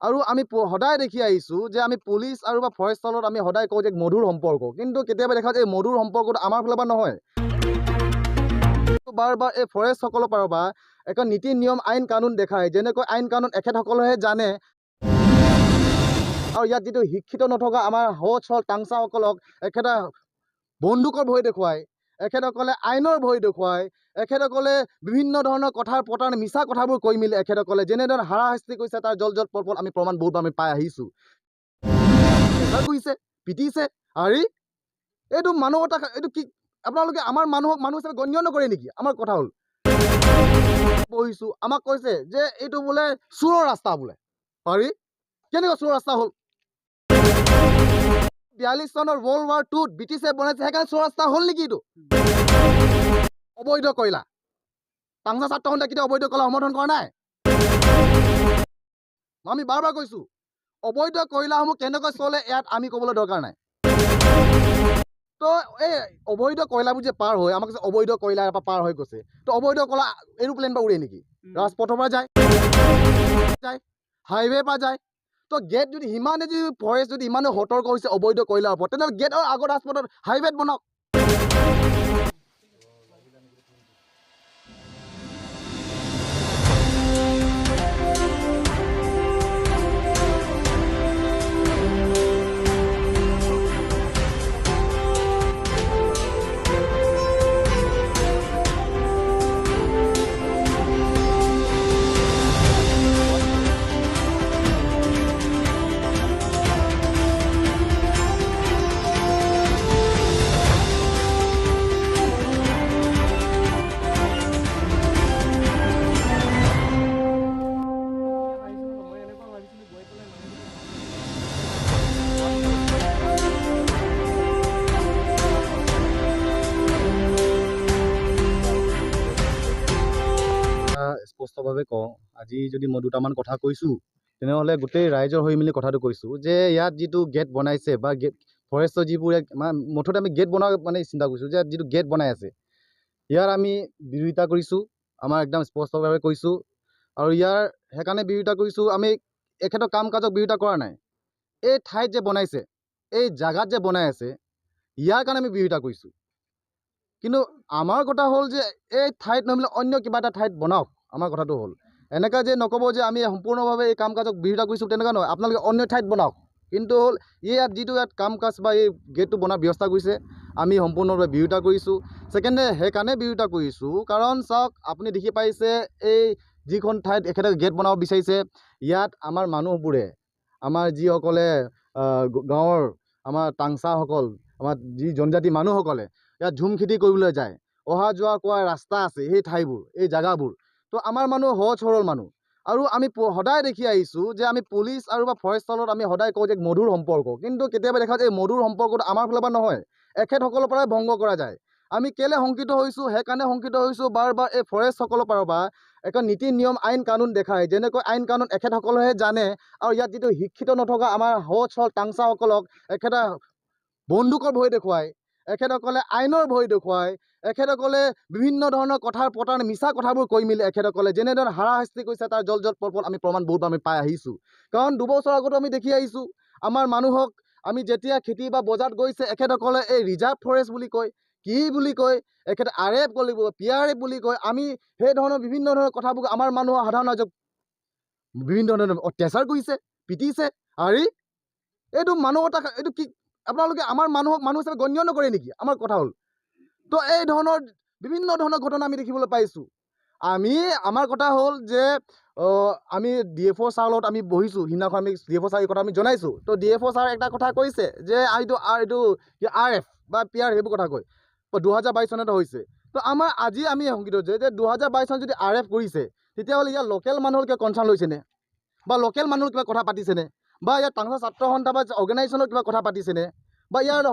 আৰু আমি সদায় দেখি আহিছোঁ যে আমি পুলিচ আৰু বা ফৰেষ্টৰ আমি সদায় কওঁ যে মধুৰ সম্পৰ্ক, কিন্তু কেতিয়াবা দেখা যায় এই মধুৰ সম্পৰ্কটো আমাৰ ফালৰ পৰা নহয়। বাৰ বাৰ এই ফৰেষ্টসকলৰ পৰা বা এখন নীতি নিয়ম আইন কানুন দেখায়, যেনেকৈ আইন কানুন এখেতসকলেহে জানে। আৰু ইয়াত যিটো শিক্ষিত নথকা আমাৰ সহজ সৰল টাংচাসকলক এখেতে বন্দুকৰ ভয় দেখুৱায়, এখেতসকলে আইনৰ ভয় দেখুৱায়, এখেতসকলে বিভিন্ন ধৰণৰ কথাৰ পতাৰ মিছা কথাবোৰ কৈ মেলি এখেতসকলে যেনেধৰণে হাৰাশাস্তি কৰিছে তাৰ জল পল আমি প্ৰমাণ বহুত আমি পাই আহিছোঁ। কৰিছে, পিটিছে, আৰি এইটো মানৱতা, এইটো কি আপোনালোকে আমাৰ মানুহ হিচাপে গণ্য নকৰে নেকি? আমাৰ কথা হ'ল পঢ়িছোঁ, আমাক কৈছে যে এইটো বোলে চোৰৰ ৰাস্তা বোলে। পাৰি কেনেকুৱা চোৰৰ ৰাস্তা হ'ল? 42 চনৰ World War II ব্ৰিটিছে বনাইছে, সেইকাৰণে চোৰ ৰাস্তা হ'ল নেকি? এইটো অবৈধ কয়লা। টাংচা ছাত্ৰসন্থাই কেতিয়া অবৈধ কয়লা সমৰ্থন কৰা নাই? আমি বাৰ বাৰ কৈছোঁ, অবৈধ কয়লাসমূহ কেনেকৈ চলে ইয়াত আমি ক'বলৈ দৰকাৰ নাই। তো এই অবৈধ কয়লাবোৰ যে পাৰ হৈ আমাক কৈছে অবৈধ কয়লা পৰা পাৰ হৈ গৈছে, তো অবৈধ কয়লা এৰোপ্লেন পৰা উৰে নেকি? ৰাজপথৰ পৰা যায়, হাইৱে পৰা যায়। তো গেট যদি সিমানে যদি ফৰেষ্ট যদি ইমানে সতৰ্ক হৈছে অবৈধ কয়লাৰ ওপৰত, তেনেহ'লে গেটৰ আগত ৰাজপথত হাইৱেত বনাওক। স্পষ্টভাৱে কওঁ, আজি যদি মই দুটামান কথা কৈছোঁ, তেনেহ'লে গোটেই ৰাইজৰ হৈ মেলি কথাটো কৈছোঁ যে ইয়াত যিটো গেট বনাইছে বা ফৰেষ্টৰ যিবোৰ মুঠতে আমি গেট বনোৱা মানে চিন্তা কৰিছোঁ যে যিটো গেট বনাই আছে ইয়াৰ আমি বিৰোধিতা কৰিছোঁ, আমাৰ একদম স্পষ্টভাৱে কৈছোঁ। আৰু ইয়াৰ সেইকাৰণে বিৰোধিতা কৰিছোঁ, আমি এখেতৰ কাম কাজক বিৰোধিতা কৰা নাই। এই ঠাইত যে বনাইছে, এই জাগাত যে বনাই আছে, ইয়াৰ কাৰণে আমি বিৰোধিতা কৰিছোঁ। কিন্তু আমাৰ কথা হ'ল যে এই ঠাইত নহ'লে অন্য কিবা এটা ঠাইত বনাওক। আমাৰ কথাটো হ'ল এনেকুৱা যে নক'ব যে আমি সম্পূৰ্ণভাৱে এই কাম কাজক বিৰোধিতা কৰিছোঁ, তেনেকুৱা নহয়। আপোনালোকে অন্য ঠাইত বনাওক, কিন্তু হ'ল ইয়াত যিটো ইয়াত কাম কাজ বা এই গেটটো বনোৱাৰ ব্যৱস্থা কৰিছে আমি সম্পূৰ্ণভাৱে বিৰোধিতা কৰিছোঁ। ছেকেণ্ডে সেইকাৰণে বিৰোধিতা কৰিছোঁ কাৰণ চাওক, আপুনি দেখি পাইছে এই যিখন ঠাইত এখেতে গেট বনাব বিচাৰিছে, ইয়াত আমাৰ মানুহবোৰে, আমাৰ যিসকলে গাঁৱৰ আমাৰ টাংচাসকল, আমাৰ যি জনজাতি মানুহসকলে ইয়াত ঝুম খেতি কৰিবলৈ যায়, অহা যোৱা কৰা ৰাস্তা আছে, সেই ঠাইবোৰ, এই জেগাবোৰ। তো আমাৰ মানুহ সহজ সৰল মানুহ, আৰু আমি সদায় দেখি আহিছোঁ যে আমি পুলিচ আৰু বা ফৰেষ্টৰ আমি সদায় কওঁ যে মধুৰ সম্পৰ্ক, কিন্তু কেতিয়াবা দেখা যায় এই মধুৰ সম্পৰ্কটো আমাৰ ফালৰ পৰা নহয়, এখেতসকলৰ পৰাই ভংগ কৰা যায়। আমি কেলে শংকিত হৈছোঁ? সেইকাৰণে শংকিত হৈছোঁ বাৰ বাৰ এই ফৰেষ্টসকলৰ পৰা বা এখন নীতি নিয়ম আইন কানুন দেখায়, যেনেকৈ আইন কানুন এখেতসকলেহে জানে। আৰু ইয়াত যিটো শিক্ষিত নথকা আমাৰ সহজ সৰল টাংচাসকলক এখেতে বন্দুকৰ ভয় দেখুৱায়, এখেতসকলে আইনৰ ভয় দেখুৱায়, এখেতসকলে বিভিন্ন ধৰণৰ কথাৰ পতাৰ মিছা কথাবোৰ কৈ মেলি এখেতসকলে যেনেধৰণে হাৰাশাস্তি কৰিছে তাৰ জল পল আমি প্ৰমাণ বহুত আমি পাই আহিছোঁ। কাৰণ দুবছৰ আগতো আমি দেখি আহিছোঁ আমাৰ মানুহক, আমি যেতিয়া খেতি বা বজাৰত গৈছে এখেতসকলে এই ৰিজাৰ্ভ ফৰেষ্ট বুলি কয়, কি বুলি কয়, এখেতে RF বুলি কয়, PRF বুলি কয়। আমি সেই ধৰণৰ বিভিন্ন ধৰণৰ কথাবোৰ আমাৰ মানুহৰ সাধাৰণ ৰাইজক বিভিন্ন ধৰণৰ অত্যাচাৰ কৰিছে, পিটিছে, আৰি এইটো মানৱতা, এইটো কি আপোনালোকে আমাৰ মানুহ হিচাপে গণ্য নকৰে নেকি? আমাৰ কথা হ'ল তো এই ধৰণৰ বিভিন্ন ধৰণৰ ঘটনা আমি দেখিবলৈ পাইছোঁ। আমাৰ কথা হ'ল যে আমি DFO ছাৰৰ লগত আমি বহিছোঁ, সিদিনাখন আমি DFO ছাৰ এই কথা আমি জনাইছোঁ। তো DFO ছাৰ এটা কথা কৈছে যে এইটো RF বা PRF সেইবোৰ কথা কয়, 2022 চনতে হৈছে। তো আজি আমি শংকিত হৈছে যে 2022 চনত যদি RF কৰিছে, তেতিয়াহ'লে ইয়াৰ লোকেল মানুহৰ কিবা কনচাৰ্ণ লৈছেনে, বা লোকেল মানুহৰ কিবা কথা পাতিছেনে, বা ইয়াৰ টাংচা ছাত্ৰ সন্থা বা অৰ্গেনাইজেশ্যনৰ কিবা কথা পাতিছেনে, বা ইয়াৰ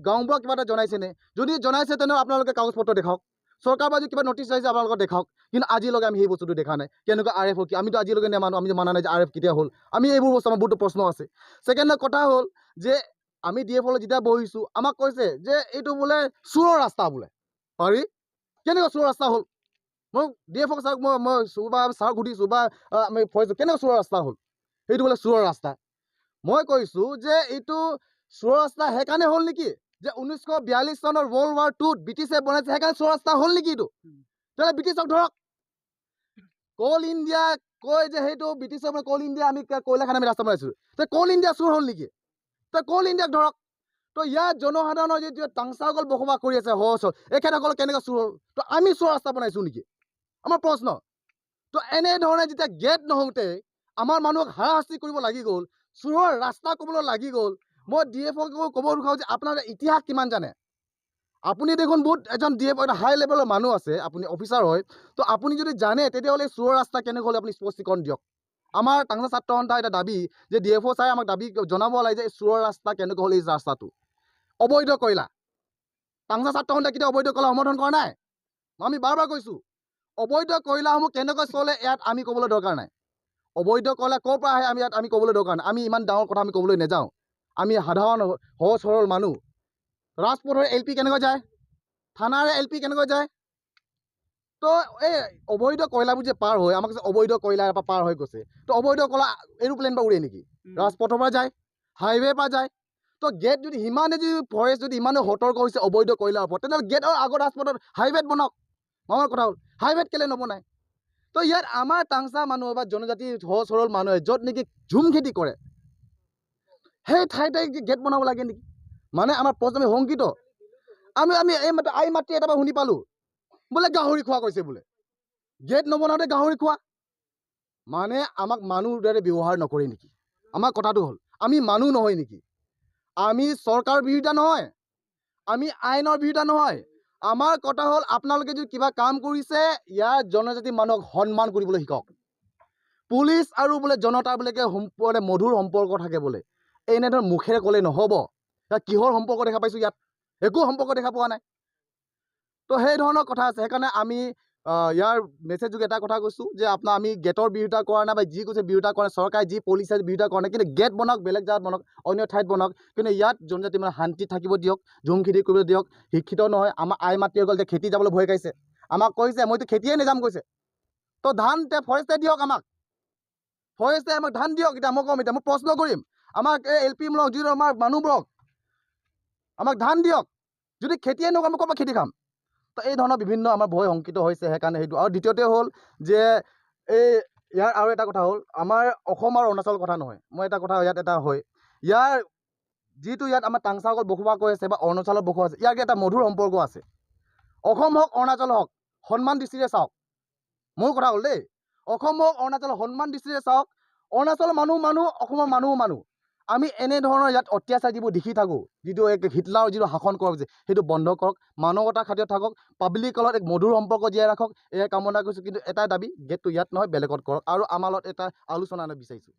গাঁওবোৰক কিবা এটা জনাইছেনে? যদি জনাইছে তেনেহ'লে আপোনালোকে কাগজ পত্ৰ দেখাওক, চৰকাৰ বা যদি কিবা নটিচ আহিছে আপোনালোকক দেখাওক। কিন্তু আজিলৈকে আমি সেই বস্তুটো দেখা নাই। কেনেকুৱা RF হ'ল কি আমিতো আজিলৈকে নেমানো, আমি মানা নাই যে RF কেতিয়া হ'ল, আমি এইবোৰ বস্তু আমাৰ বহুতো প্ৰশ্ন আছে। ছেকেণ্ড কথা হ'ল যে আমি DFO লগত যেতিয়া বহিছোঁ আমাক কৈছে যে এইটো বোলে চোৰৰ ৰাস্তা বোলে। পাৰি কেনেকুৱা চোৰৰ ৰাস্তা হ'ল? মই DFO ছাৰক মই ছাৰক সুধিছোঁ বা আমি কেনেকুৱা চোৰৰ ৰাস্তা হ'ল? সেইটো বোলে চোৰৰ ৰাস্তা। মই কৈছোঁ যে এইটো চোৰৰ ৰাস্তা সেইকাৰণে হ'ল নেকি যে 1942 চনৰ World War II ব্ৰিটিছে বনাইছে, সেইকাৰণে চোৰৰ ৰাস্তা হ'ল নেকি এইটো? তেতিয়াহ'লে ব্ৰিটিছক ধৰক। কোল ইণ্ডিয়া কয় যে সেইটো ব্ৰিটিছৰ মানে কোল ইণ্ডিয়া আমি কয়লা খানি আমি ৰাস্তা বনাইছোঁ, তে কোল ইণ্ডিয়া চোৰ হ'ল নেকি? তে কোল ইণ্ডিয়াক ধৰক। তো ইয়াত জনসাধাৰণৰ যিটো টাংচাসকল বসবাস কৰি আছে সহজ এখেতসকল কেনেকৈ চোৰ হ'ল? তো আমি চোৰ ৰাস্তা বনাইছোঁ নেকি? আমাৰ প্ৰশ্ন। তো এনেধৰণে যেতিয়া গেট নহওঁতে আমাৰ মানুহক হাৰাশাস্তি কৰিব লাগি গ'ল, চোৰৰ ৰাস্তা ক'বলৈ লাগি গ'ল, মই DFকো ক'ব বিচাৰোঁ যে আপোনাৰ ইতিহাস কিমান জানে? আপুনি দেখোন বহুত এজন DF এটা হাই লেভেলৰ মানুহ আছে, আপুনি অফিচাৰ হয়, তো আপুনি যদি জানে তেতিয়াহ'লে চোৰৰ ৰাস্তা কেনেকৈ হ'ল আপুনি স্পষ্টীকৰণ দিয়ক। আমাৰ টাংচা ছাত্ৰ সন্থা এটা দাবী যে DFO চাই আমাক দাবী জনাব লাগে যে চোৰৰ ৰাস্তা কেনেকৈ হ'ল এই ৰাস্তাটো। অবৈধ কয়লা। টাংচা ছাত্ৰ সন্থাই কেতিয়াও অবৈধ কয়লা সমৰ্থন কৰা নাই। আমি বাৰ বাৰ কৈছোঁ, অবৈধ কয়লাসমূহ কেনেকৈ চলে ইয়াত আমি ক'বলৈ দৰকাৰ নাই। অবৈধ কয়লা ক'ৰ পৰা আহে আমি ইয়াত আমি ক'বলৈ দৰকাৰ নাই। আমি ইমান ডাঙৰ কথা আমি ক'বলৈ নাযাওঁ। আমি সাধাৰণ সহজ সৰল মানুহ। ৰাজপথৰ LP কেনেকৈ যায়? থানাৰে LP কেনেকৈ যায়? তো এই অবৈধ কয়লাবোৰ যে পাৰ হয়, আমাক যে অবৈধ কয়লা পৰা পাৰ হৈ গৈছে, তো অবৈধ কয়লা এৰোপ্লেন পৰা উৰে নেকি? ৰাজপথৰ পৰা যায়, হাইৱেৰ পৰা যায়। তো গেট যদি সিমানে যদি ফৰেষ্ট যদি ইমানে সতৰ্ক হৈছে অবৈধ কয়লাৰ ওপৰত, তেনেহ'লে গেটৰ আগত ৰাজপথত হাইৱেত বনাওক। আমাৰ কথা হ'ল হাইৱেত কেলৈ নবনায়? তো ইয়াত আমাৰ টাংচা মানুহ বা জনজাতি সহজ সৰল মানুহে য'ত নেকি ঝুম খেতি কৰে, সেই ঠাইতে গেট বনাব লাগে নেকি? মানে আমাৰ প্ৰশ্ন আমি শংকিত। আমি এই মাত্ৰ এটা শুনি পালোঁ বোলে গাহৰি খোৱা কৈছে বোলে। গেট নবনাওঁতে গাহৰি খোৱা মানে আমাক মানুহৰ দৰে ব্যৱহাৰ নকৰে নেকি? আমাৰ কথাটো হ'ল আমি মানুহ নহয় নেকি? আমি চৰকাৰৰ বিৰোধিতা নহয়, আমি আইনৰ বিৰোধিতা নহয়। আমাৰ কথা হ'ল আপোনালোকে যদি কিবা কাম কৰিছে ইয়াৰ জনজাতি মানুহক সন্মান কৰিবলৈ শিকক। পুলিচ আৰু বোলে জনতাৰ বোলে মধুৰ সম্পৰ্ক থাকে বোলে, এনেধৰণৰ মুখেৰে ক'লে নহ'ব। কিহৰ সম্পৰ্ক দেখা পাইছোঁ ইয়াত? একো সম্পৰ্ক দেখা পোৱা নাই। তো সেই ধৰণৰ কথা আছে। সেইকাৰণে আমি ইয়াৰ মেছেজ যোগে এটা কথা কৈছোঁ যে আমি গেটৰ বিৰোধিতা কৰা নাই বা যি কৈছে বিৰোধিতা কৰা নাই, চৰকাৰে যি পলিচি বিৰোধিতা কৰা নাই, কিন্তু গেট বনাওক, বেলেগ জেগাত বনাওক, অন্য ঠাইত বনাওক, কিন্তু ইয়াত জনজাতি মানে শান্তিত থাকিব দিয়ক, ঝুম খেতি কৰিবলৈ দিয়ক। শিক্ষিত নহয় আমাৰ আই মাতৃসকল যে খেতি যাবলৈ ভয় খাইছে, আমাক কৈছে মইতো খেতিয়ে নাযাম কৈছে। তো ধান ফৰেষ্টে দিয়ক, আমাক ফৰেষ্টে আমাক ধান দিয়ক। এতিয়া মই ক'ম, এতিয়া মই প্ৰশ্ন কৰিম আমাক এই LP যিটো আমাৰ মানুহবোৰক আমাক ধান দিয়ক। যদি খেতিয়ে নকৰোঁ আমি ক'ৰ পৰা খেতি খাম? তো এই ধৰণৰ বিভিন্ন আমাৰ ভয় শংকিত হৈছে, সেইকাৰণে সেইটো। আৰু দ্বিতীয়তে হ'ল যে ইয়াৰ আৰু এটা কথা হ'ল আমাৰ অসম আৰু অৰুণাচলৰ কথা নহয়, মই এটা কথা ইয়াত এটা হয়, ইয়াৰ যিটো ইয়াত আমাৰ টাংচাসকল বসবাস কৰি আছে বা অৰুণাচলত বসবাস আছে, ইয়াৰ এটা মধুৰ সম্পৰ্ক আছে। অসম হওক অৰুণাচল হওক সন্মান দৃষ্টিৰে চাওক। মোৰ কথা হ'ল দেই, অসম হওক অৰুণাচল সন্মান দৃষ্টিৰে চাওক। অৰুণাচলৰ মানুহ, অসমৰ মানুহ। আমি এনেধৰণৰ ইয়াত অত্যাচাৰ যিবোৰ দেখি থাকোঁ, যিটো হিটলাৰৰ যিটো শাসন কৰা হৈছে, সেইটো বন্ধ কৰক। মানৱতাৰ খাতিৰত থাকক, পাব্লিকৰ লগত এক মধুৰ সম্পৰ্ক জীয়াই ৰাখক, এয়াই কামনা কৰিছোঁ। কিন্তু এটাই দাবী, গেটটো ইয়াত নহয় বেলেগত কৰক। আৰু আমাৰ লগত এটা আলোচনা বিচাৰিছোঁ।